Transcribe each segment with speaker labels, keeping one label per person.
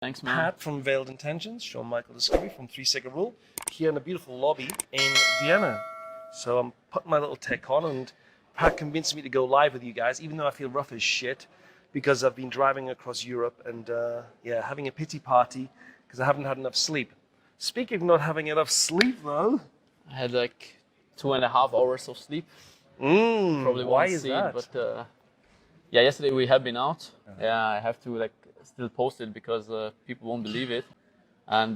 Speaker 1: Thanks, man.
Speaker 2: Pat from Veiled Intentions, Shaun Michael Discovery from 3 Second Rule, here in a beautiful lobby in Vienna. So I'm putting my little tech on, and Pat convinced me to go live with you guys, even though I feel rough as shit, because I've been driving across Europe and having a pity party because I haven't had enough sleep. Speaking of not having enough sleep, though,
Speaker 1: I had like 2.5 hours of sleep. Probably
Speaker 2: why
Speaker 1: won't
Speaker 2: is
Speaker 1: see
Speaker 2: that?
Speaker 1: it, but yesterday we have been out. Yeah, I have to like still post it because people won't believe it. And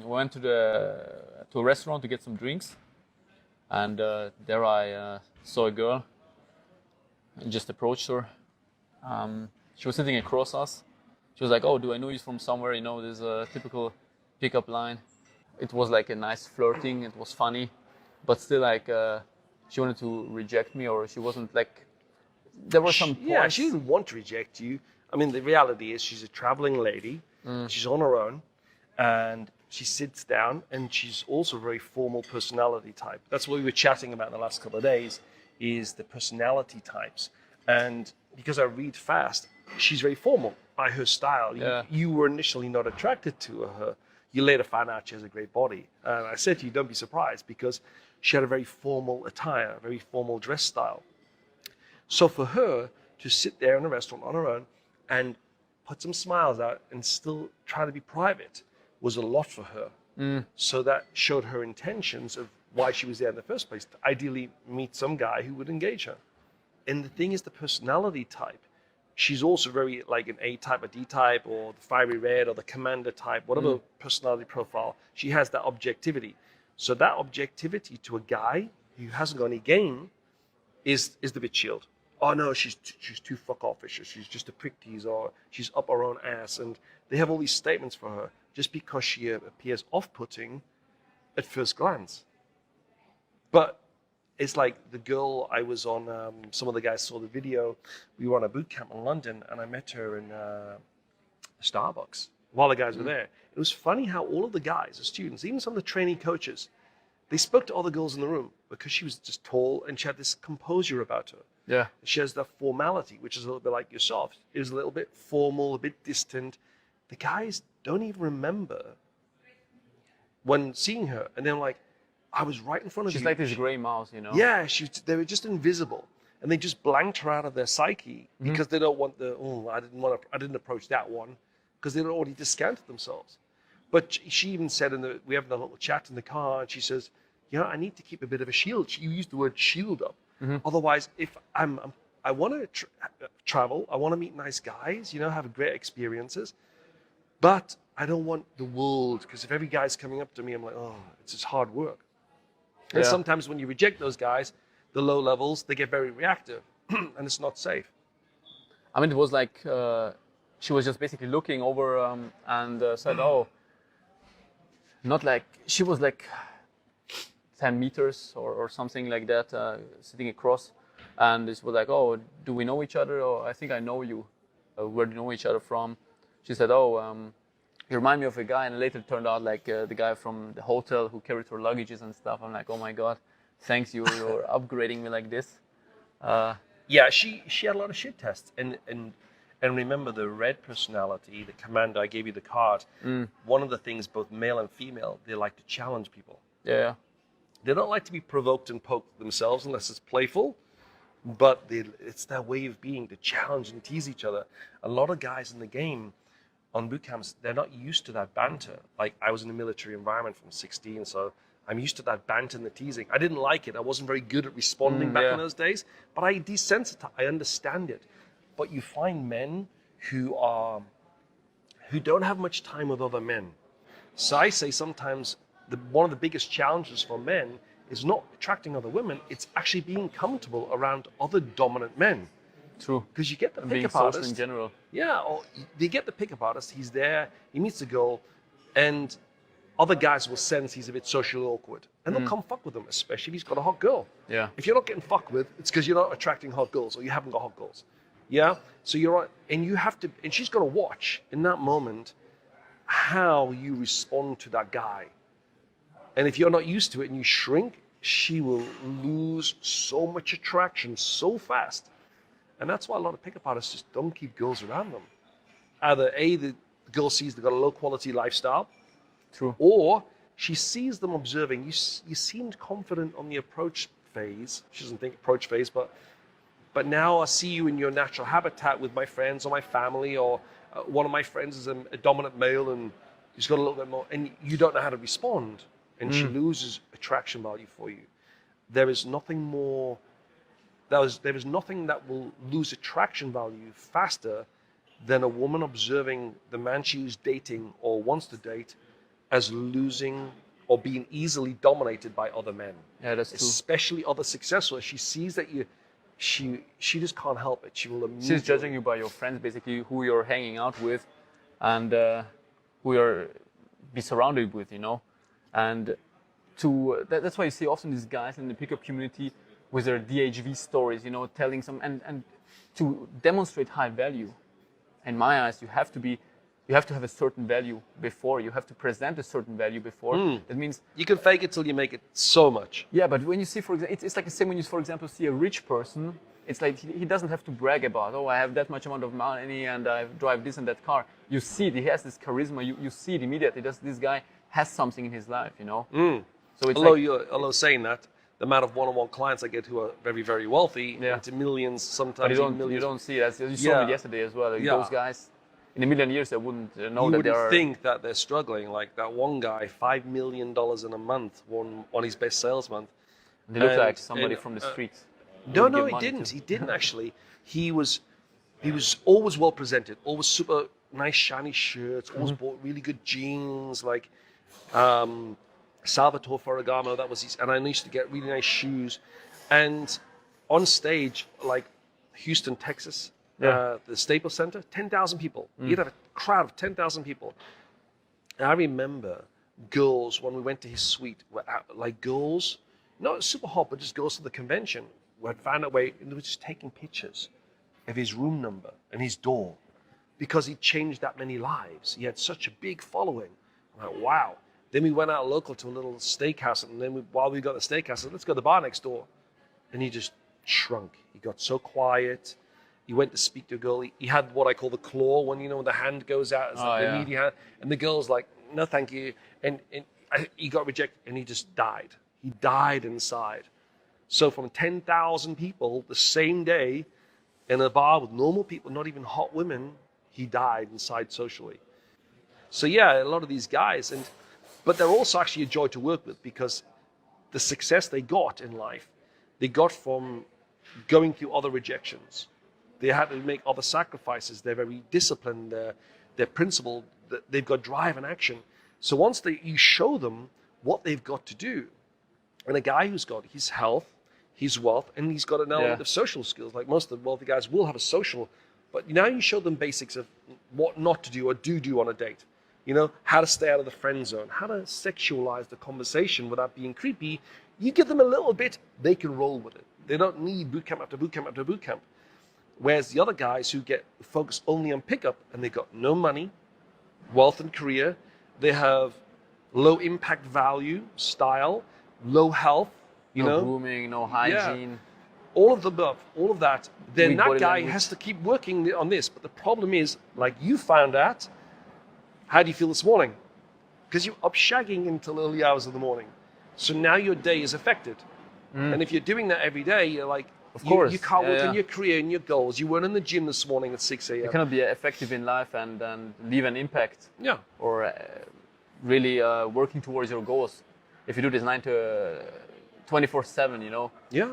Speaker 1: we went to a restaurant to get some drinks, and there I saw a girl and just approached her. She was sitting across us. She was like, "Oh, do I know you from somewhere?" You know, there's a typical pickup line. It was like a nice flirting. It was funny, but still like she wanted to reject me, or she wasn't like. There were some points.
Speaker 2: Yeah, she didn't want to reject you. I mean, the reality is she's a traveling lady. She's on her own, and she sits down, and she's also a very formal personality type. That's what we were chatting about in the last couple of days, is the personality types. And because I read fast, she's very formal by her style.
Speaker 1: Yeah.
Speaker 2: You were initially not attracted to her. You later found out she has a great body. And I said to you, don't be surprised, because she had a very formal attire, a very formal dress style. So for her to sit there in a restaurant on her own and put some smiles out and still try to be private was a lot for her. So that showed her intentions of why she was there in the first place, to ideally meet some guy who would engage her. And the thing is, the personality type, she's also very like an A type, a D type, or the fiery red, or the commander type, whatever personality profile. She has that objectivity. So that objectivity to a guy who hasn't got any game is the bit shield. Oh no, she's too fuck offish, or she's just a prick tease, or she's up her own ass. And they have all these statements for her just because she appears off-putting at first glance. But it's like the girl I was on, some of the guys saw the video. We were on a boot camp in London, and I met her in Starbucks while the guys were there. It was funny how all of the guys, the students, even some of the trainee coaches, they spoke to other girls in the room because she was just tall and she had this composure about her.
Speaker 1: Yeah.
Speaker 2: She has that formality, which is a little bit like yourself. It was a little bit formal, a bit distant. The guys don't even remember when seeing her. And they're like, I was right in front of you.
Speaker 1: She's like this gray mouse, you know?
Speaker 2: Yeah, they were just invisible. And they just blanked her out of their psyche because they don't want I didn't approach that one, because they'd already discounted themselves. But she even said we have a little chat in the car, and she says, I need to keep a bit of a shield. You used the word shield up. Otherwise, if I want to travel, I want to meet nice guys, have great experiences, but I don't want the world, because if every guy's coming up to me, I'm like, oh, it's just hard work. Yeah. And sometimes when you reject those guys, the low levels, they get very reactive, and it's not safe.
Speaker 1: I mean, it was like she was just basically looking over and said, oh, not like, she was like 10 meters or something like that, sitting across. And this was like, oh, do we know each other? Oh, I think I know you. Where do you know each other from? She said, oh, you remind me of a guy. And later it turned out like the guy from the hotel who carried her luggages and stuff. I'm like, oh my God, thanks, you're upgrading me like this.
Speaker 2: Yeah, she had a lot of shit tests. And remember, the red personality, the commander, I gave you the card. One of the things, both male and female, they like to challenge people.
Speaker 1: Yeah.
Speaker 2: They don't like to be provoked and poked themselves unless it's playful, but it's their way of being, to challenge and tease each other. A lot of guys in the game on boot camps, they're not used to that banter. Like, I was in a military environment from 16, so I'm used to that banter and the teasing. I didn't like it. I wasn't very good at responding back in those days, but I desensitize. I understand it. But you find men who don't have much time with other men. So I say sometimes one of the biggest challenges for men is not attracting other women. It's actually being comfortable around other dominant men.
Speaker 1: True.
Speaker 2: Because you get the
Speaker 1: being
Speaker 2: pickup artist.
Speaker 1: social in general.
Speaker 2: Yeah, or you get the pickup artist. He's there. He meets a girl, and other guys will sense he's a bit socially awkward, and they'll come fuck with him, especially if he's got a hot girl.
Speaker 1: Yeah.
Speaker 2: If you're not getting fucked with, it's because you're not attracting hot girls, or you haven't got hot girls. Yeah. So you're on, and you have to, and she's got to watch in that moment how you respond to that guy. And if you're not used to it and you shrink, she will lose so much attraction so fast. And that's why a lot of pickup artists just don't keep girls around them. Either A, the girl sees they've got a low quality lifestyle.
Speaker 1: True.
Speaker 2: Or she sees them observing. You seemed confident on the approach phase. She doesn't think approach phase, but now I see you in your natural habitat with my friends or my family, or one of my friends is a dominant male and he's got a little bit more, and you don't know how to respond, and she loses attraction value for you. There is nothing more. There is nothing that will lose attraction value faster than a woman observing the man she is dating or wants to date as losing or being easily dominated by other men.
Speaker 1: Yeah, that's true.
Speaker 2: Especially other successful. She sees that she just can't help it. She will immediately.
Speaker 1: She's judging you by your friends, basically, who you're hanging out with, and who you're be surrounded with, you know. And that's why you see often these guys in the pickup community with their DHV stories, you know, telling some and to demonstrate high value. In my eyes, you have to have a certain value before. You have to present a certain value before. That means
Speaker 2: you can fake it till you make it so much.
Speaker 1: Yeah, but when you see, for example, it's like the same when you, for example, see a rich person. It's like he doesn't have to brag about, oh, I have that much amount of money and I drive this and that car. You see it, he has this charisma. You see it immediately. This guy has something in his life, you know. So it's
Speaker 2: although saying that, the amount of one-on-one clients I get who are very, very wealthy, into millions, sometimes
Speaker 1: but
Speaker 2: millions.
Speaker 1: You don't see it. You saw it yesterday as well. Those guys, in a million years, I wouldn't know that they are.
Speaker 2: You would think that they're struggling. Like that one guy, $5 million in a month, on his best sales month.
Speaker 1: They look like somebody from the streets.
Speaker 2: No, he didn't. He didn't actually. He was always well presented, always super nice shiny shirts, always bought really good jeans, like Salvatore Ferragamo. That was his, and I used to get really nice shoes. And on stage, like Houston, Texas, the Staples Center, 10,000 people. You'd have a crowd of 10,000 people. And I remember girls when we went to his suite, like girls, not super hot, but just girls to the convention, who had found a way, and they were just taking pictures of his room number and his door because he changed that many lives. He had such a big following. I'm like, wow. Then we went out local to a little steakhouse, and then while we got the steakhouse, I said, let's go to the bar next door. And he just shrunk. He got so quiet. He went to speak to a girl. He had what I call the claw, when the hand goes out, it's like the media hand, and the girl's like, no, thank you. And he got rejected, and he just died. He died inside. So from 10,000 people the same day in a bar with normal people, not even hot women, he died inside socially. So yeah, a lot of these guys, but they're also actually a joy to work with, because the success they got in life, they got from going through other rejections. They had to make other sacrifices. They're very disciplined. They're principled. They've got drive and action. So once you show them what they've got to do, and a guy who's got his health, his wealth, and he's got an element of social skills, like most of the wealthy guys will have a social, but now you show them basics of what not to do or do on a date. How to stay out of the friend zone, how to sexualize the conversation without being creepy. You give them a little bit, they can roll with it. They don't need boot camp after boot camp after boot camp. Whereas the other guys who get focused only on pickup, and they got no money, wealth and career, they have low impact value, style, low health,
Speaker 1: no grooming, no hygiene.
Speaker 2: All of the above, all of that. Then that guy
Speaker 1: language.
Speaker 2: has to keep working on this. But the problem is, like you found out, how do you feel this morning? Because you're up shagging until early hours of the morning. So now your day is affected. And if you're doing that every day, you're like,
Speaker 1: of course.
Speaker 2: You can't work on your career and your goals. You weren't in the gym this morning at 6 a.m.
Speaker 1: You cannot be effective in life and leave an impact.
Speaker 2: Yeah.
Speaker 1: Or really working towards your goals. If you do this 9 to 24/7,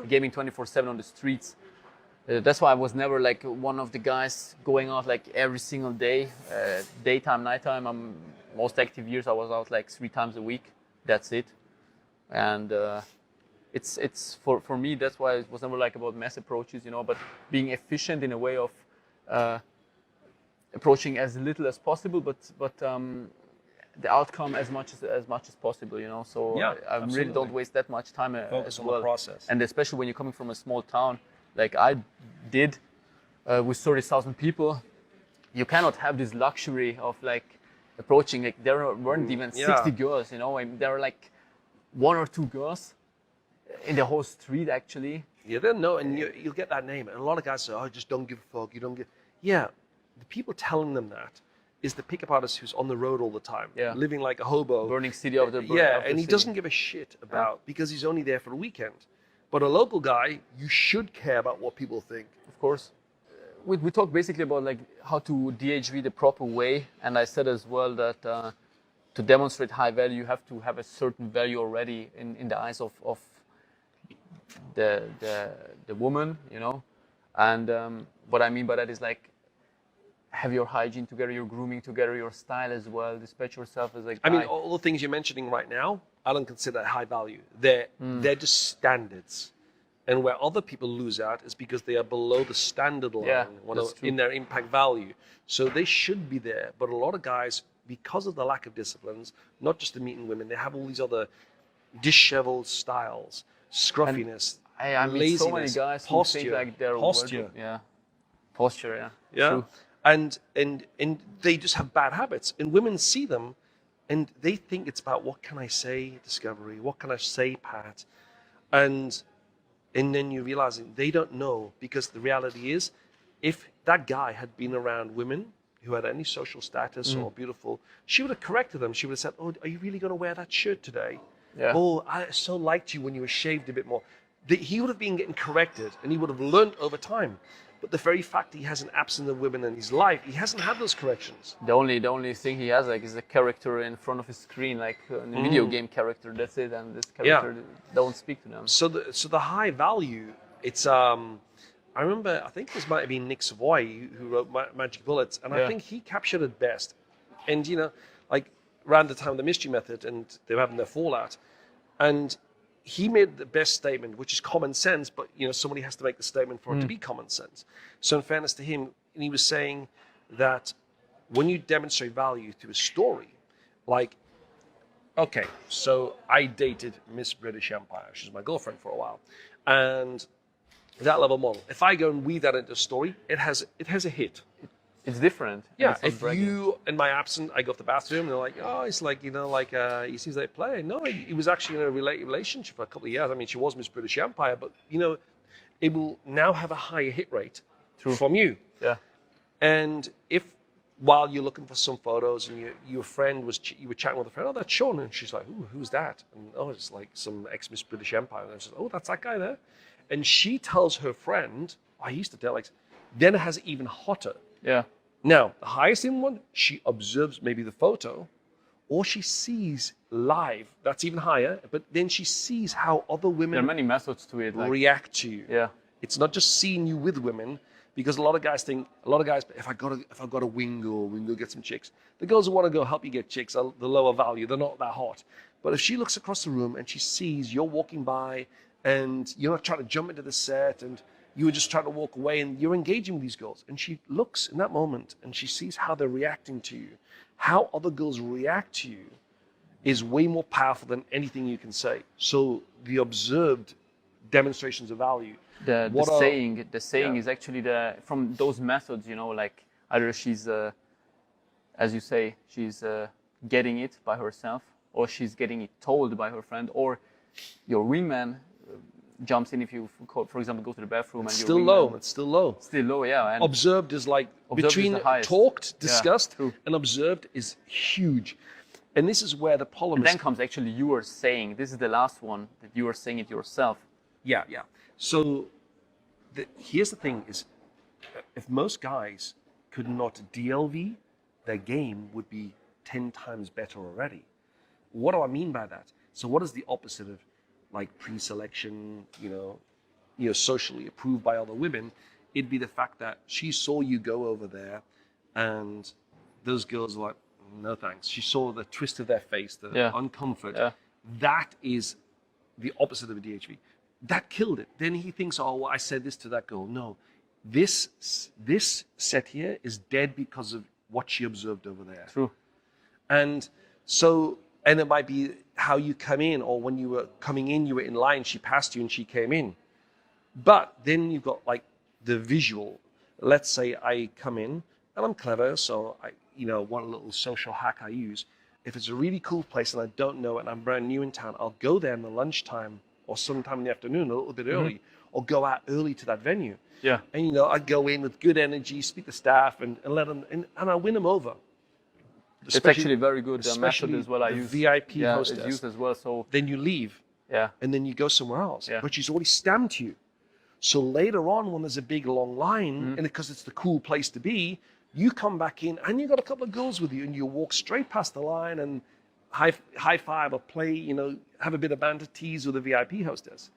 Speaker 1: gaming 24/7 on the streets. That's why I was never like one of the guys going out like every single day, daytime, nighttime. Most active years I was out like 3 times a week. That's it. And it's for me, that's why it was never like about mass approaches, but being efficient in a way of approaching as little as possible, but the outcome as much as possible, So I really don't waste that much time
Speaker 2: Focus
Speaker 1: as
Speaker 2: on
Speaker 1: well.
Speaker 2: the process.
Speaker 1: And especially when you're coming from a small town, like I did, with 30,000 people, you cannot have this luxury of like approaching. Like there weren't even 60 girls, and there were like 1 or 2 girls in the whole street actually.
Speaker 2: You don't know, and you'll get that name. And a lot of guys say, "Oh, just don't give a fuck. You don't give." Yeah, the people telling them that is the pickup artist who's on the road all the time,
Speaker 1: Yeah.
Speaker 2: living like a hobo.
Speaker 1: Burning city of the
Speaker 2: And he doesn't give a shit about, because he's only there for a weekend. But a local guy, you should care about what people think.
Speaker 1: Of course. We talked basically about like how to DHV the proper way, and I said as well that to demonstrate high value, you have to have a certain value already in the eyes of the woman, you know. And what I mean by that is like have your hygiene together, your grooming together, your style as well. Dispatch yourself as a guy.
Speaker 2: I mean, all the things you're mentioning right now, I don't consider high value. They're just standards. And where other people lose out is because they are below the standard line in their impact value. So they should be there. But a lot of guys, because of the lack of disciplines, not just in meeting women, they have all these other disheveled styles, scruffiness,
Speaker 1: I mean,
Speaker 2: laziness,
Speaker 1: so many guys who think like they're
Speaker 2: posture.
Speaker 1: Posture, yeah.
Speaker 2: Yeah.
Speaker 1: True.
Speaker 2: And they just have bad habits. And women see them and they think it's about what can I say, Discovery, what can I say, Pat? And then you realize they don't know, because the reality is, if that guy had been around women who had any social status or beautiful, she would have corrected them. She would have said, oh, are you really going to wear that shirt today?
Speaker 1: Yeah.
Speaker 2: Oh, I so liked you when you were shaved a bit more. He would have been getting corrected, and he would have learned over time. But the very fact he has an absence of women in his life, he hasn't had those corrections.
Speaker 1: The only thing he has like is a character in front of his screen, like a video game character. That's it, and this character don't speak to them.
Speaker 2: So the high value, it's I remember, I think this might have been Nick Savoy who wrote Magic Bullets, and I think he captured it best. And you know, like around the time of the Mystery Method, and they were having their fallout, and he made the best statement, which is common sense, but you know, somebody has to make the statement for it to be common sense. So in fairness to him, he was saying that when you demonstrate value through a story, like, okay, so I dated Miss British Empire. She was my girlfriend for a while. And that level model, if I go and weave that into a story, it has a hit.
Speaker 1: It's different.
Speaker 2: Yeah, if you, in my absence, I go to the bathroom and they're like, oh, it's like, you know, like, he seems like a player. No, he was actually in a relationship for a couple of years. I mean, she was Miss British Empire, but, you know, it will now have a higher hit rate from you.
Speaker 1: Yeah.
Speaker 2: And if, while you're looking for some photos and your friend you were chatting with a friend, oh, that's Shaun. And she's like, ooh, who's that? And, oh, it's like some ex-Miss British Empire. And I said, oh, that's that guy there. And she tells her friend, I used to tell, like, then it has it even hotter.
Speaker 1: Yeah.
Speaker 2: Now, the highest in one, she observes maybe the photo, or she sees live. That's even higher. But then she sees how other women
Speaker 1: There are many methods to it. Like,
Speaker 2: react to you.
Speaker 1: yeah.
Speaker 2: It's not just seeing you with women, because a lot of guys think, if I got a wingo, we can go get some chicks. The girls who want to go help you get chicks are the lower value. They're not that hot. But if she looks across the room and she sees you're walking by and you're not trying to jump into the set and you were just trying to walk away and you're engaging with these girls, and she looks in that moment and she sees how they're reacting to you, how other girls react to you is way more powerful than anything you can say. So the observed demonstrations of value.
Speaker 1: The saying is actually from those methods, you know, like either she's, as you say, she's getting it by herself, or she's getting it told by her friend, or your wingman jumps in if you, for example, go to the bathroom.
Speaker 2: It's
Speaker 1: and
Speaker 2: still low. It's still low.
Speaker 1: Still low, yeah. And
Speaker 2: observed is like between talked, discussed, and observed is huge. And this is where the problem
Speaker 1: and then comes actually you are saying. This is the last one that you are saying it yourself.
Speaker 2: Yeah. So here's the thing: is if most guys could not DLV, their game would be 10 times better already. What do I mean by that? So what is the opposite of like pre-selection, you know, socially approved by other women? It'd be the fact that she saw you go over there and those girls are like, no thanks. She saw the twist of their face, the uncomfort. Yeah. That is the opposite of a DHV. That killed it. Then he thinks, oh, well, I said this to that girl. No, this set here is dead because of what she observed over there.
Speaker 1: True.
Speaker 2: And so, and it might be how you come in, or when you were coming in, you were in line, she passed you and she came in. But then you've got like the visual. Let's say I come in and I'm clever, so I, you know, one little social hack I use. If it's a really cool place and I don't know it and I'm brand new in town, I'll go there in the lunchtime or sometime in the afternoon, a little bit early, or go out early to that venue.
Speaker 1: Yeah.
Speaker 2: And, you know, I go in with good energy, speak to staff and let them, and I win them over.
Speaker 1: It's actually very good method
Speaker 2: especially
Speaker 1: as well. I
Speaker 2: the
Speaker 1: use
Speaker 2: VIP
Speaker 1: yeah,
Speaker 2: hostess.
Speaker 1: it's used as well. So
Speaker 2: Then you leave,
Speaker 1: yeah,
Speaker 2: and then you go somewhere else.
Speaker 1: Yeah.
Speaker 2: But she's already stamped you. So later on, when there's a big long line,
Speaker 1: Mm-hmm.
Speaker 2: and because it's the cool place to be, you come back in and you got a couple of girls with you, and you walk straight past the line and high five or play, have a bit of banter, tease with a VIP hostess.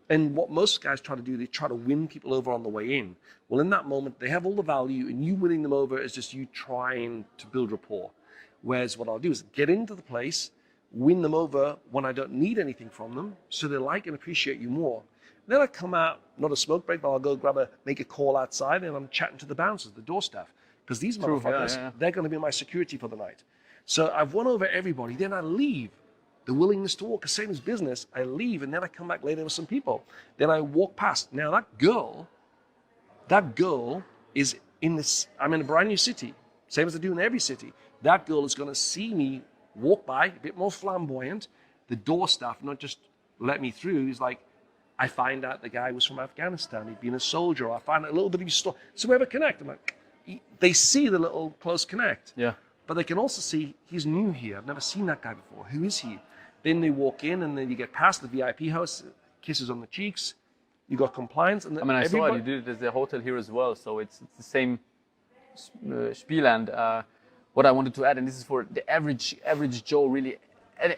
Speaker 2: And what most guys try to do, they try to win people over on the way in. Well, in that moment, they have all the value, and you winning them over is just you trying to build rapport. Whereas what I'll do is get into the place, win them over when I don't need anything from them, so they like and appreciate you more. Then I come out, not a smoke break, but I'll go make a call outside, and I'm chatting to the bouncers, the door staff. Because these motherfuckers, they're going to be my security for the night. So I've won over everybody, then I leave. The willingness to walk, the same as business, I leave, and then I come back later with some people. Then I walk past. Now that girl is I'm in a brand new city, same as I do in every city. That girl is going to see me walk by, a bit more flamboyant. The door staff not just let me through. He's like, I find out the guy was from Afghanistan. He'd been a soldier. I find out a little bit of his story. So we have a connect. I'm like, they see the little close connect.
Speaker 1: Yeah.
Speaker 2: But they can also see he's new here. I've never seen that guy before. Who is he? Then they walk in, and then you get past the VIP house, kisses on the cheeks. You got compliance, and
Speaker 1: I saw it. You did it at the hotel here as well, so it's the same spiel. And what I wanted to add, and this is for the average Joe, really,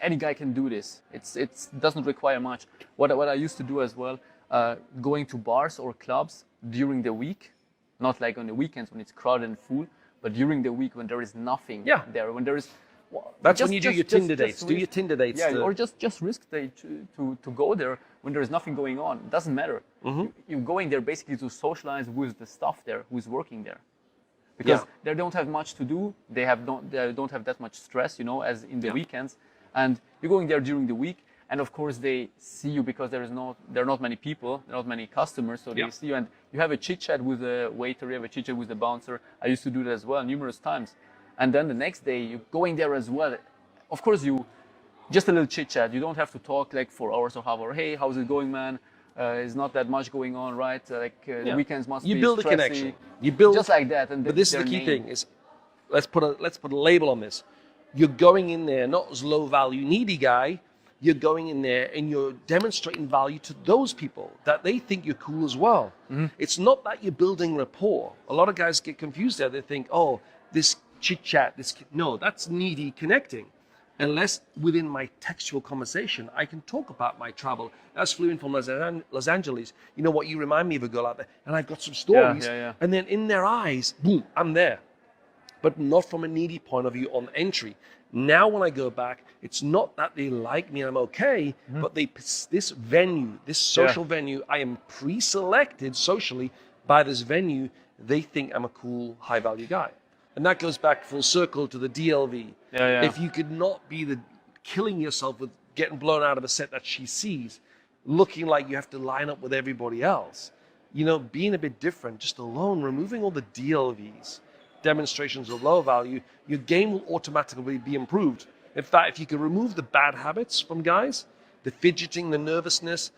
Speaker 1: any guy can do this. It doesn't require much. What I used to do as well, going to bars or clubs during the week, not like on the weekends when it's crowded and full, but during the week when there is nothing there, when there is.
Speaker 2: That's when you do your Tinder dates. Do your Tinder dates.
Speaker 1: Yeah, or just risk to go there when there is nothing going on. It doesn't matter.
Speaker 2: Mm-hmm.
Speaker 1: You're going there basically to socialize with the staff there who's working there, because they don't have much to do. They don't have that much stress, as in the weekends. And you're going there during the week, and of course they see you because there are not many people, there are not many customers, so they see you, and you have a chit chat with the waiter, you have a chit chat with the bouncer. I used to do that as well numerous times. And then the next day, you're going there as well. Of course, just a little chit chat. You don't have to talk like for hours or half hour. Hey, how's it going, man? It's not that much going on, right? The weekends must be
Speaker 2: build
Speaker 1: stressy.
Speaker 2: a connection. You build
Speaker 1: just like that. And
Speaker 2: but this is the key thing: is let's put a label on this. You're going in there not as low value, needy guy. You're going in there and you're demonstrating value to those people that they think you're cool as well. Mm-hmm. It's not that you're building rapport. A lot of guys get confused there. They think, oh, this chit chat, no, that's needy connecting. Unless within my textual conversation, I can talk about my travel. I was flew in from Los Angeles. You know what? You remind me of a girl out there, and I've got some stories. And then in their eyes, boom, I'm there. But not from a needy point of view on entry. Now when I go back, it's not that they like me and I'm okay, but this venue, this social venue, I am pre-selected socially by this venue. They think I'm a cool, high-value guy. And that goes back full circle to the DLV. If you could not be killing yourself with getting blown out of a set that she sees, looking like you have to line up with everybody else, being a bit different, just alone, removing all the DLVs, demonstrations of low value, your game will automatically be improved. In fact, if you can remove the bad habits from guys, the fidgeting, the nervousness,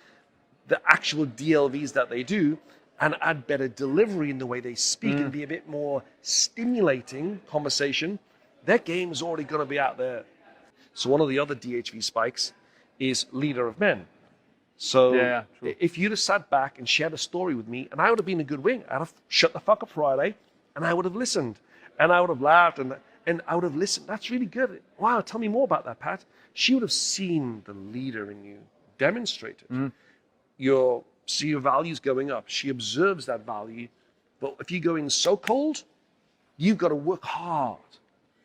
Speaker 2: the actual DLVs that they do, and add better delivery in the way they speak and be a bit more stimulating conversation, their game is already going to be out there. So one of the other DHV spikes is leader of men. So if you'd have sat back and shared a story with me, and I would have been a good wing, I'd have shut the fuck up Friday, and I would have listened, and I would have laughed, and I would have listened. That's really good. Wow, tell me more about that, Pat. She would have seen the leader in you demonstrated. See your values going up. She observes that value. But if you go in so cold, you've got to work hard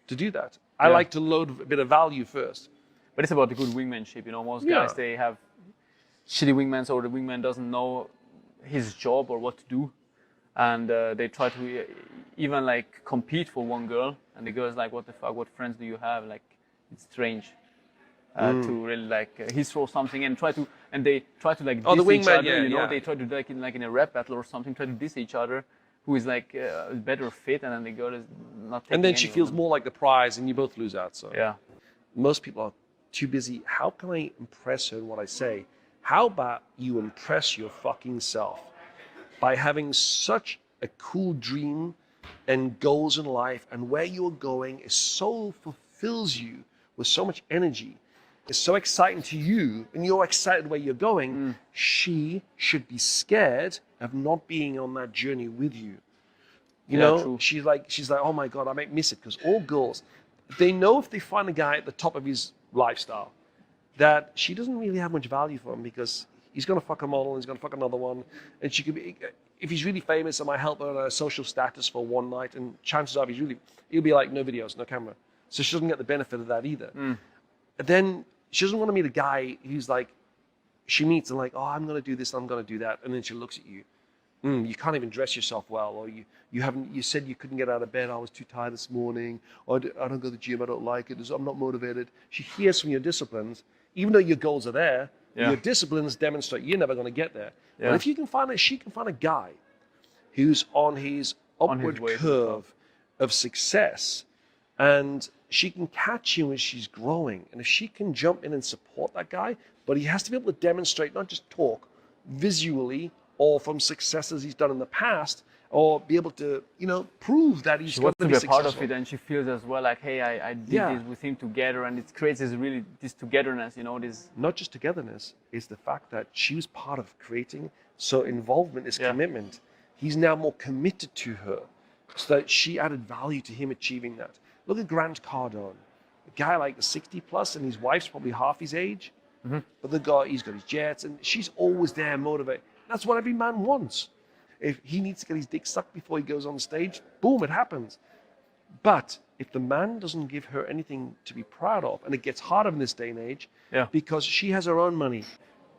Speaker 2: to do that. I like to load a bit of value first.
Speaker 1: But it's about the good wingmanship. Most guys, they have shitty wingmen, or the wingman doesn't know his job or what to do. And they try to even compete for one girl. And the girl's like, what the fuck, what friends do you have? It's strange. To really he throws something and they try to diss
Speaker 2: the wingman,
Speaker 1: each other, they try to in a rap battle or something, try to diss each other, who is better fit, and then the girl is not taking.
Speaker 2: And then she feels more like the prize, and you both lose out. So most people are too busy. How can I impress her in what I say? How about you impress your fucking self by having such a cool dream and goals in life and where you're going is so fulfills you with so much energy, it's so exciting to you, and you're excited where you're going, she should be scared of not being on that journey with you. You know,
Speaker 1: true.
Speaker 2: she's like, oh my God, I might miss it. Because all girls, they know if they find a guy at the top of his lifestyle, that she doesn't really have much value for him because he's going to fuck a model and he's going to fuck another one. And she could be, if he's really famous, I might help her on a social status for one night. And chances are he'll be like, no videos, no camera. So she doesn't get the benefit of that either. And then she doesn't want to meet a guy who's like, she meets and like, oh, I'm going to do this, I'm going to do that. And then she looks at you. You can't even dress yourself well, or you said you couldn't get out of bed, I was too tired this morning, or I don't go to the gym, I don't like it, I'm not motivated. She hears from your disciplines, even though your goals are there, your disciplines demonstrate you're never going to get there. But if you can she can find a guy who's on his upward curve of success, and she can catch him as she's growing. And if she can jump in and support that guy, but he has to be able to demonstrate, not just talk, visually, or from successes he's done in the past, or be able to, prove that he's going to be successful.
Speaker 1: Part of it, and she feels as well like, hey, I did this with him together, and it creates this togetherness, this.
Speaker 2: Not just togetherness, it's the fact that she was part of creating. So involvement is commitment. He's now more committed to her, so that she added value to him achieving that. Look at Grant Cardone, a guy like 60 plus, and his wife's probably half his age. But he's got his jets, and she's always there, motivated. That's what every man wants. If he needs to get his dick sucked before he goes on stage, boom, it happens. But if the man doesn't give her anything to be proud of, and it gets harder in this day and age, because she has her own money,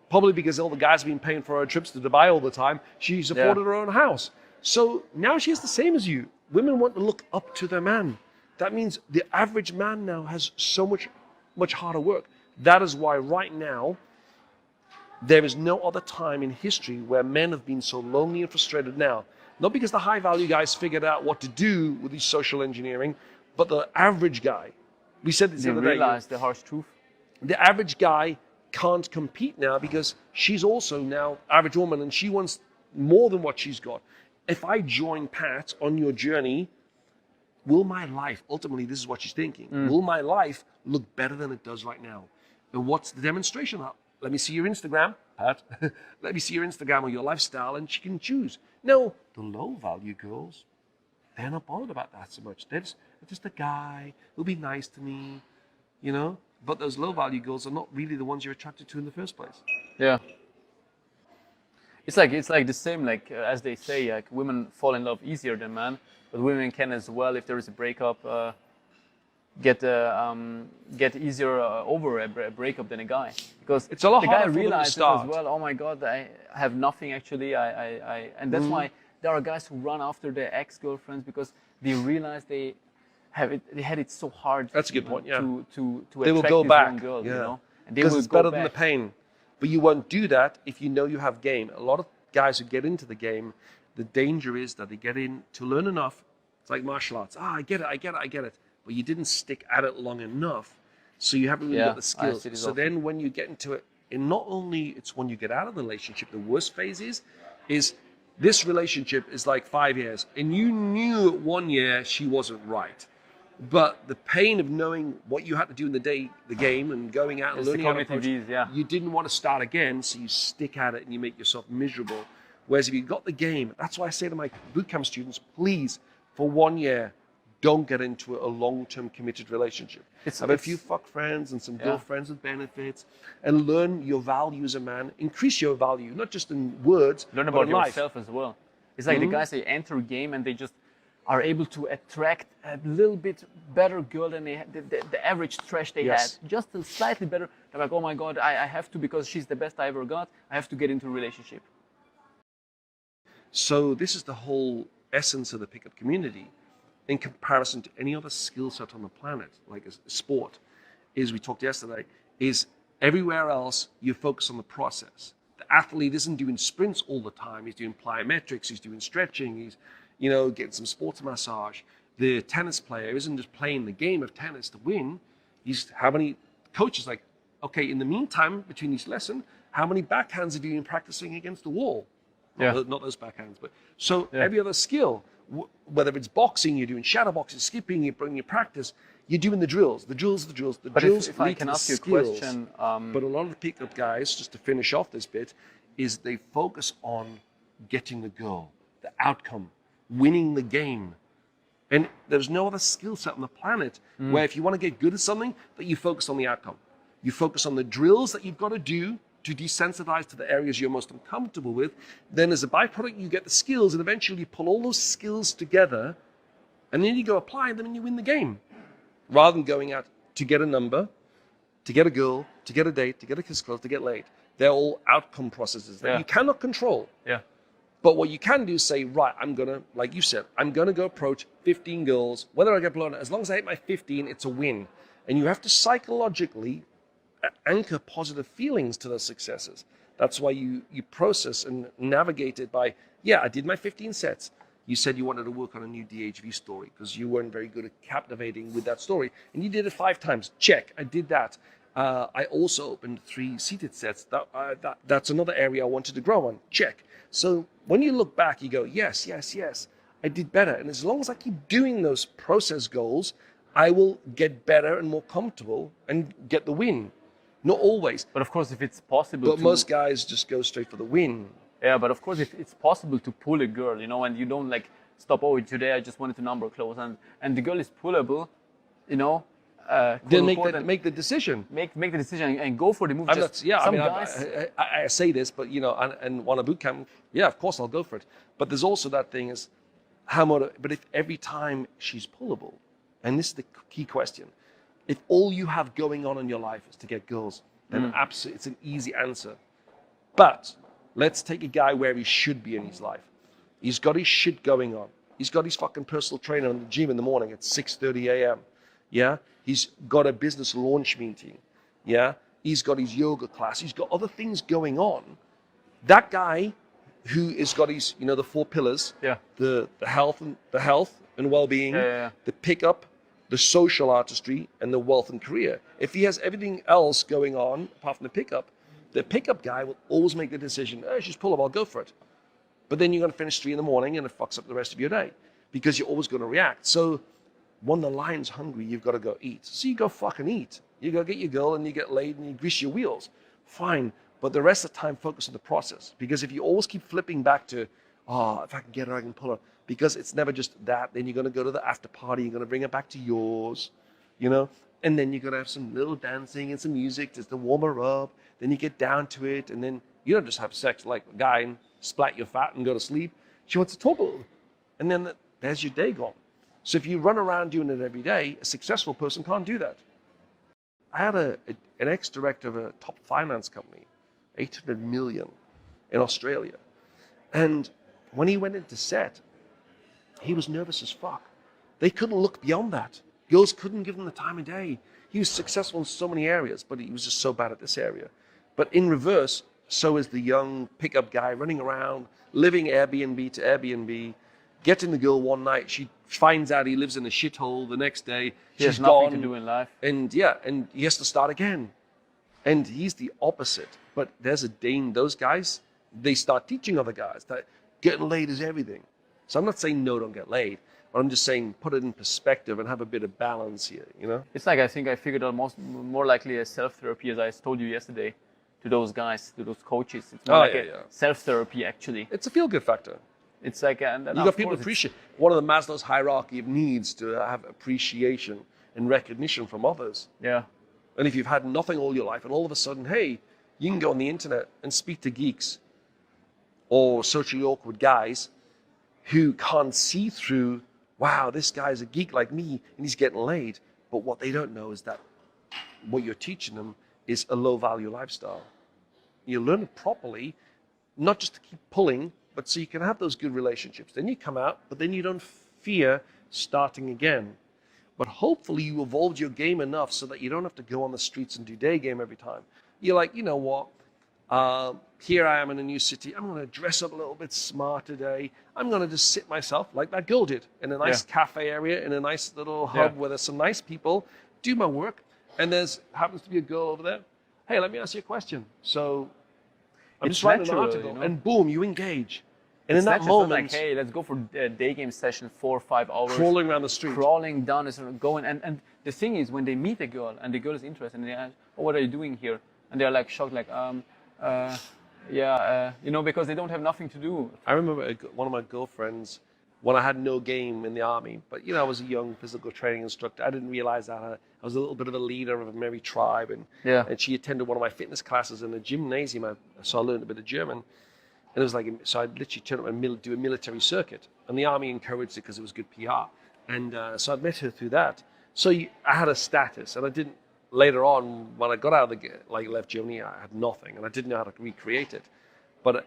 Speaker 2: probably because all the guys have been paying for her trips to Dubai all the time, she's afforded her own house. So now she has the same as you. Women want to look up to their man. That means the average man now has so much harder work. That is why right now, there is no other time in history where men have been so lonely and frustrated now. Not because the high value guys figured out what to do with these social engineering, but the average guy. We said this the other day.
Speaker 1: They realized the harsh truth.
Speaker 2: The average guy can't compete now because she's also now average woman and she wants more than what she's got. If I join Pat on your journey, will my life, ultimately this is what she's thinking, will my life look better than it does right now? And what's the demonstration of? Let me see your Instagram, Pat. Let me see your Instagram or your lifestyle, and she can choose. No, the low-value girls, they're not bothered about that so much. They're just a guy who'll be nice to me, But those low-value girls are not really the ones you're attracted to in the first place.
Speaker 1: Yeah. It's like the same, like as they say, like women fall in love easier than men, but women can as well, if there is a breakup, get easier over a breakup than a guy, because
Speaker 2: it's a lot
Speaker 1: the
Speaker 2: harder
Speaker 1: guy
Speaker 2: for them to
Speaker 1: realizes
Speaker 2: start.
Speaker 1: as well, oh my god, I have nothing actually, and that's why there are guys who run after their ex-girlfriends, because they realize they had it so hard.
Speaker 2: That's a good point. Yeah,
Speaker 1: to
Speaker 2: they will
Speaker 1: attract
Speaker 2: go
Speaker 1: this
Speaker 2: back.
Speaker 1: one girl,
Speaker 2: Yeah,
Speaker 1: and they
Speaker 2: because
Speaker 1: will
Speaker 2: it's
Speaker 1: go
Speaker 2: better
Speaker 1: back.
Speaker 2: than the pain. But you won't do that if you know you have game. A lot of guys who get into the game, the danger is that they get in to learn enough. It's like martial arts. I get it. But you didn't stick at it long enough, so you haven't really got the skills. So then when you get into it, and not only it's when you get out of the relationship, the worst phase is this relationship is like 5 years, and you knew 1 year she wasn't right. But the pain of knowing what you had to do in the game, and going out and learning how to approach, you didn't want to start again, so you stick at it and you make yourself miserable. Whereas if you got the game, that's why I say to my bootcamp students, please, for 1 year, don't get into a long-term committed relationship. Have a few fuck friends and some girlfriends with benefits, and learn your value as a man. Increase your value, not just in words,
Speaker 1: learn
Speaker 2: but
Speaker 1: about
Speaker 2: in life.
Speaker 1: yourself as well. It's like the guys, they enter a game and they just are able to attract a little bit better girl than the average trash they had. Just a slightly better. They're like, oh my God, I have to, because she's the best I ever got, I have to get into a relationship.
Speaker 2: So this is the whole essence of the pickup community in comparison to any other skill set on the planet, like a sport, is we talked yesterday, is everywhere else you focus on the process. The athlete isn't doing sprints all the time. He's doing plyometrics, he's doing stretching, he's getting some sports massage. The tennis player isn't just playing the game of tennis to win. He's how many coaches like, okay, in the meantime, between each lesson, how many backhands have you been practicing against the wall? Not those backhands, but so every other skill. Whether it's boxing, you're doing shadow boxing, skipping, you're bringing your practice, you're doing the drills. The drills. The
Speaker 1: But
Speaker 2: drills
Speaker 1: if I
Speaker 2: lead
Speaker 1: can
Speaker 2: to the
Speaker 1: ask you a
Speaker 2: skills.
Speaker 1: question,
Speaker 2: But a lot of the pickup guys, just to finish off this bit, is they focus on getting the girl, the outcome, winning the game. And there's no other skill set on the planet where if you want to get good at something, that you focus on the outcome. You focus on the drills that you've got to do to desensitize to the areas you're most uncomfortable with. Then as a byproduct, you get the skills, and eventually you pull all those skills together, and then you go apply them and you win the game. Rather than going out to get a number, to get a girl, to get a date, to get a kiss close, to get laid. They're all outcome processes that you cannot control.
Speaker 1: Yeah.
Speaker 2: But what you can do is say, right, I'm going to, like you said, I'm going to go approach 15 girls. Whether I get blown, as long as I hit my 15, it's a win. And you have to psychologically anchor positive feelings to those successes. That's why you process and navigate it by, yeah, I did my 15 sets. You said you wanted to work on a new DHV story because you weren't very good at captivating with that story. And you did it 5 times. Check, I did that. I also opened 3 seated sets. That's another area I wanted to grow on. Check. So when you look back, you go, yes, I did better. And as long as I keep doing those process goals, I will get better and more comfortable and get the win. Not always.
Speaker 1: But of course, if it's possible
Speaker 2: But most guys just go straight for the win.
Speaker 1: Yeah, but of course, if it's possible to pull a girl, and you don't like stop, oh, today I just wanted to number close, and the girl is pullable,
Speaker 2: Then make the decision.
Speaker 1: Make the decision and go for the move.
Speaker 2: I say this, but and want a boot camp, yeah, of course I'll go for it. But there's also that thing is but if every time she's pullable, and this is the key question, if all you have going on in your life is to get girls, then absolutely it's an easy answer. But let's take a guy where he should be in his life. He's got his shit going on. He's got his fucking personal trainer in the gym in the morning at 6:30 a.m. Yeah, he's got a business launch meeting. Yeah, he's got his yoga class. He's got other things going on. That guy who has got his, the 4 pillars.
Speaker 1: Yeah.
Speaker 2: The health and well-being.
Speaker 1: Yeah.
Speaker 2: The pickup, the social artistry, and the wealth and career. If he has everything else going on apart from the pickup guy will always make the decision. Oh, she's pullable, I'll go for it. But then you're going to finish 3 a.m. and it fucks up the rest of your day because you're always going to react. So when the lion's hungry, you've got to go eat. So you go fucking eat. You go get your girl and you get laid and you grease your wheels. Fine. But the rest of the time, focus on the process. Because if you always keep flipping back to, if I can get her, I can pull her. Because it's never just that. Then you're going to go to the after party. You're going to bring her back to yours, And then you're going to have some little dancing and some music just to warm her up. Then you get down to it. And then you don't just have sex like a guy and splat your fat and go to sleep. She wants to talk. And then there's your day gone. So if you run around doing it every day, a successful person can't do that. I had an ex-director of a top finance company, 800 million in Australia. And when he went into set, he was nervous as fuck. They couldn't look beyond that. Girls couldn't give him the time of day. He was successful in so many areas, but he was just so bad at this area. But in reverse, so is the young pickup guy running around, living Airbnb to Airbnb, getting the girl one night. She finds out he lives in a shithole. The next day, she's gone.
Speaker 1: Nothing to do in life.
Speaker 2: And he has to start again. And he's the opposite. But there's those guys, they start teaching other guys that getting laid is everything. So I'm not saying no, don't get laid. But I'm just saying put it in perspective and have a bit of balance here,
Speaker 1: It's like I think I figured out more likely as self-therapy, as I told you yesterday, to those guys, to those coaches. It's more self-therapy, actually.
Speaker 2: It's a feel-good factor.
Speaker 1: It's like you
Speaker 2: got people appreciate. One of the Maslow's hierarchy of needs to have appreciation and recognition from others.
Speaker 1: Yeah.
Speaker 2: And if you've had nothing all your life, and all of a sudden, hey, you can go on the internet and speak to geeks or socially awkward guys who can't see through, wow, this guy's a geek like me and he's getting laid. But what they don't know is that what you're teaching them is a low-value lifestyle. You learn it properly, not just to keep pulling, but so you can have those good relationships. Then you come out, but then you don't fear starting again. But hopefully you evolved your game enough so that you don't have to go on the streets and do day game every time. You're like, you know what? Here I am in a new city. I'm going to dress up a little bit smart today. I'm going to just sit myself like that girl did in a nice cafe area, in a nice little hub where there's some nice people, do my work. And there's happens to be a girl over there. Hey, let me ask you a question. So I'm just writing an article and boom, you engage. And in that moment,
Speaker 1: like, hey, let's go for a day game session, 4 or 5 hours.
Speaker 2: crawling around the street.
Speaker 1: Crawling down, going. And the thing is, when they meet a girl and the girl is interested, and they ask, oh, what are you doing here? And they're like shocked, like, because they don't have nothing to do.
Speaker 2: I remember one of my girlfriends, when I had no game in the army, but I was a young physical training instructor. I didn't realize that I was a little bit of a leader of a merry tribe, and she attended one of my fitness classes in a gymnasium. So I learned a bit of German. And it was like, so I'd literally turn up and do a military circuit. And the army encouraged it because it was good PR. And so I'd met her through that. So I had a status, and I didn't, later on, when I got out of left Germany, I had nothing, and I didn't know how to recreate it.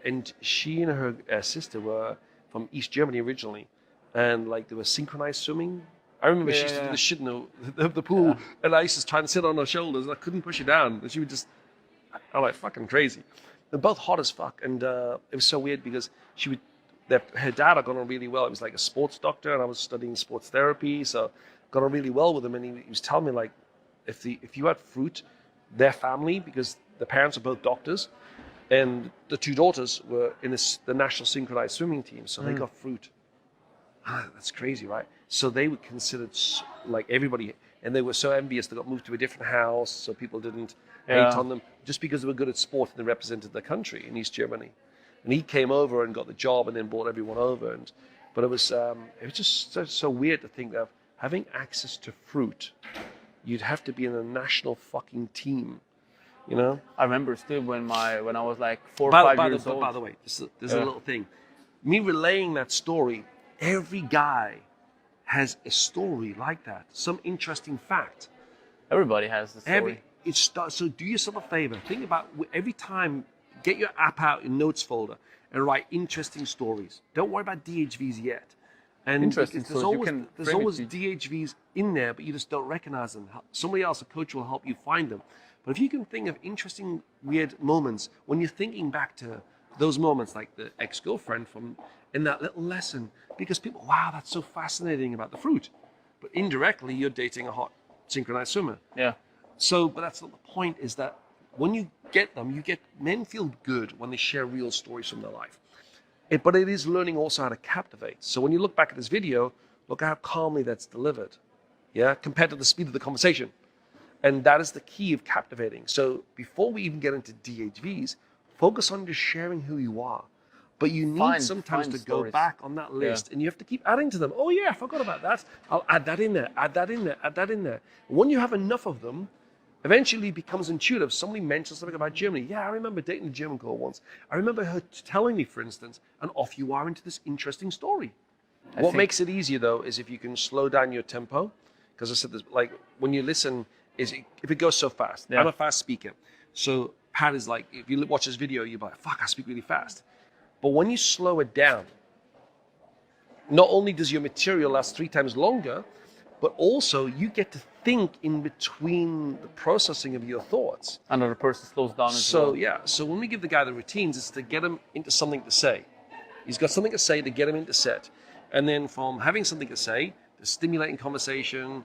Speaker 2: And she and her sister were from East Germany originally. And they were synchronized swimming. I remember she used to do the shit in the pool, and I used to try and sit on her shoulders, and I couldn't push her down. And she would just, I'm like, fucking crazy. They're both hot as fuck, and it was so weird because her dad had gone on really well. He was like a sports doctor, and I was studying sports therapy, so got on really well with him. And he was telling me, like, if you had fruit, their family, because the parents are both doctors, and the two daughters were in the national synchronized swimming team, so they got fruit. That's crazy, right? So they were considered like everybody, and they were so envious. They got moved to a different house, so people didn't hate on them just because they were good at sport and they represented the country in East Germany. And he came over and got the job and then brought everyone over. But it was just so weird to think of having access to fruit. You'd have to be in a national fucking team,
Speaker 1: I remember still when I was like 4 or 5 years old.
Speaker 2: By the way, there's a little thing. Me relaying that story, every guy has a story like that, some interesting fact.
Speaker 1: Everybody has the story.
Speaker 2: So do yourself a favor. Think about every time, get your app out, your notes folder, and write interesting stories. Don't worry about DHVs yet. And
Speaker 1: interesting
Speaker 2: there's always DHVs in there, but you just don't recognize them. Somebody else, a coach, will help you find them. But if you can think of interesting, weird moments, when you're thinking back to those moments, like the ex-girlfriend in that little lesson, because people, wow, that's so fascinating about the fruit. But indirectly, you're dating a hot synchronized swimmer.
Speaker 1: Yeah.
Speaker 2: So, but that's not the point, is that when you get them, men feel good when they share real stories from their life. But it is learning also how to captivate. So when you look back at this video, look at how calmly that's delivered, compared to the speed of the conversation. And that is the key of captivating. So before we even get into DHVs, focus on just sharing who you are. But you need sometimes to go back on that list, and you have to keep adding to them. Oh yeah, I forgot about that. I'll add that in there, add that in there, add that in there. When you have enough of them, eventually it becomes intuitive. Somebody mentions something about Germany. Yeah, I remember dating a German girl once. I remember her telling me, for instance, and off you are into this interesting story. What makes it easier, though, is if you can slow down your tempo. Because I said this, like, when you listen, if it goes so fast. I'm a fast speaker. So Pat is like, if you watch this video, you're like, fuck, I speak really fast. But when you slow it down, not only does your material last 3 times longer, but also you get to think in between the processing of your thoughts.
Speaker 1: Another person slows down as well.
Speaker 2: So when we give the guy the routines, it's to get him into something to say. He's got something to say to get him into set. And then from having something to say, to stimulating conversation,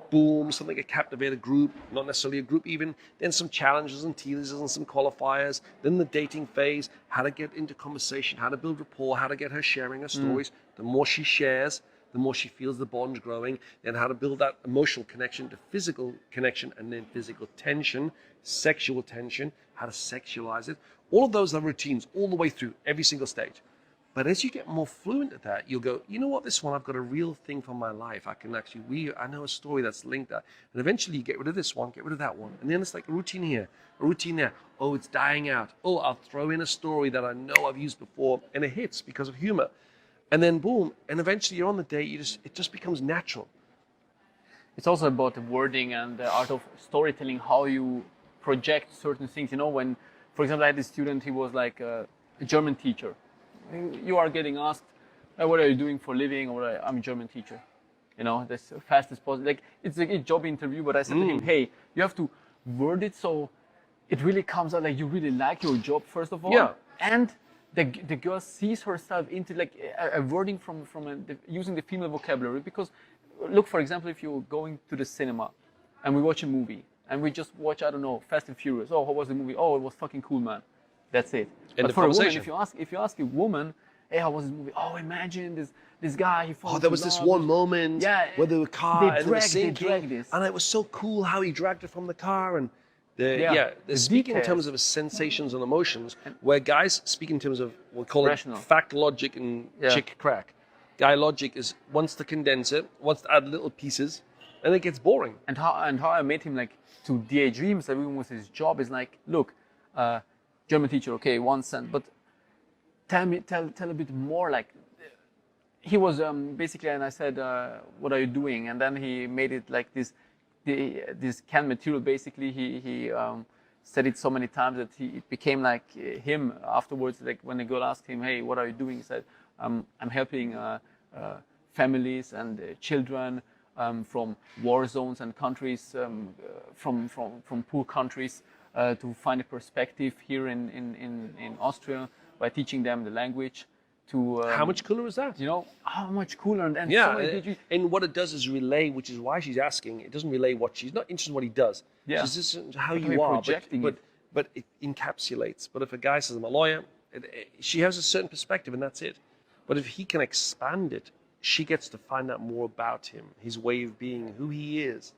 Speaker 2: boom, something to captivate a group, not necessarily a group even, then some challenges and teasers and some qualifiers, then the dating phase, how to get into conversation, how to build rapport, how to get her sharing her stories. The more she shares, the more she feels the bond growing, then how to build that emotional connection to physical connection, and then physical tension, sexual tension, how to sexualize it. All of those are routines all the way through every single stage. But as you get more fluent at that, you'll go, you know what, this one, I've got a real thing from my life. I can actually, I know a story that's linked that. And eventually you get rid of this one, get rid of that one. And then it's like a routine here, a routine there. Oh, it's dying out. Oh, I'll throw in a story that I know I've used before, and it hits because of humor. And then boom, and eventually you're on the date, it just becomes natural.
Speaker 1: It's also about the wording and the art of storytelling, how you project certain things. When, for example, I had this student, he was like a German teacher. You are getting asked, what are you doing for a living? Or I'm a German teacher. That's fast as possible. Like, it's a job interview, but I said to him, hey, you have to word it so it really comes out like you really like your job, first of all.
Speaker 2: Yeah.
Speaker 1: And the girl sees herself into like a wording from using the female vocabulary. Because look, for example, if you're going to the cinema and we watch a movie and we just watch, I don't know, Fast and Furious. Oh, how was the movie? Oh, it was fucking cool, man. That's it. But for a woman, if you ask a woman, hey, how was this movie? Oh, imagine this guy, he falls
Speaker 2: Oh, there
Speaker 1: in
Speaker 2: was this
Speaker 1: love.
Speaker 2: one moment where the car and it was sinking,
Speaker 1: this.
Speaker 2: and it was so cool how he dragged it from the car. And
Speaker 1: the
Speaker 2: they're speaking in
Speaker 1: details.
Speaker 2: terms of sensations and emotions, where guys speak in terms of, we'll call
Speaker 1: Rational.
Speaker 2: it fact, logic, and chick crack. Guy logic wants to condense it, wants to add little pieces, and it gets boring.
Speaker 1: And how I made him like to daydreams, even with his job, is like, look, German teacher, okay, 1 cent, but tell a bit more. Like, he was basically, and I said, what are you doing? And then he made it like this canned material. Basically, he said it so many times that it became like him afterwards. Like when the girl asked him, hey, what are you doing? He said, I'm helping families and children from war zones and countries, from poor countries, to find a perspective here in Austria by teaching them the language. To
Speaker 2: how much cooler is that?
Speaker 1: You know, how much cooler. And
Speaker 2: yeah,
Speaker 1: so many
Speaker 2: and what it does is relay, which is why she's asking. It doesn't relay what she's not interested in what he does.
Speaker 1: Yeah.
Speaker 2: She's just how you are, but it encapsulates. But if a guy says I'm a lawyer, she has a certain perspective, and that's it. But if he can expand it, she gets to find out more about him, his way of being, who he is.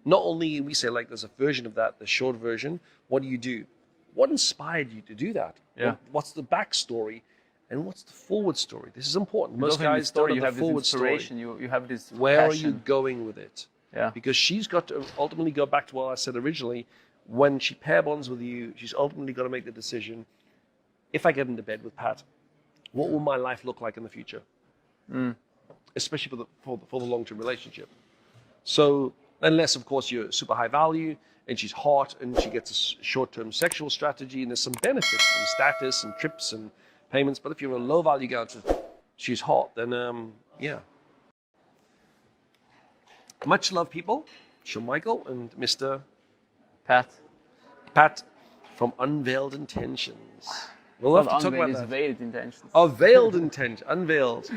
Speaker 2: Not only we say like there's a version of that, the short version. What do you do? What inspired you to do that?
Speaker 1: Yeah.
Speaker 2: What's the backstory? And what's the forward story? This is important.
Speaker 1: Most
Speaker 2: guys
Speaker 1: don't
Speaker 2: have
Speaker 1: have
Speaker 2: the forward
Speaker 1: this inspiration. You have this.
Speaker 2: Where
Speaker 1: passion.
Speaker 2: are you going with it?
Speaker 1: Yeah.
Speaker 2: Because she's got to ultimately go back to what I said originally. When she pair bonds with you, she's ultimately got to make the decision. If I get into bed with Pat, what will my life look like in the future? Especially for the long-term relationship. So unless, of course, you're super high value and she's hot and she gets a short-term sexual strategy and there's some benefits from status and trips and payments. But if you're a low-value girl, she's hot, then yeah. Much love, people. Shaun Michael and Mr. Pat from Unveiled Intentions. We'll have to talk about that.
Speaker 1: Veiled intentions.
Speaker 2: Oh, veiled intention. Unveiled.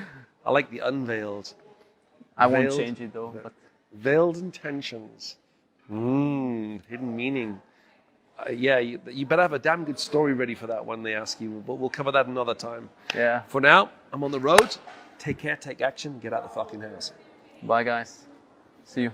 Speaker 2: I like the unveiled.
Speaker 1: I won't change it though. But
Speaker 2: veiled intentions. Hidden meaning. Yeah, you better have a damn good story ready for that when they ask you, but we'll cover that another time.
Speaker 1: Yeah.
Speaker 2: For now, I'm on the road. Take care, take action, get out the fucking house.
Speaker 1: Bye, guys. See you.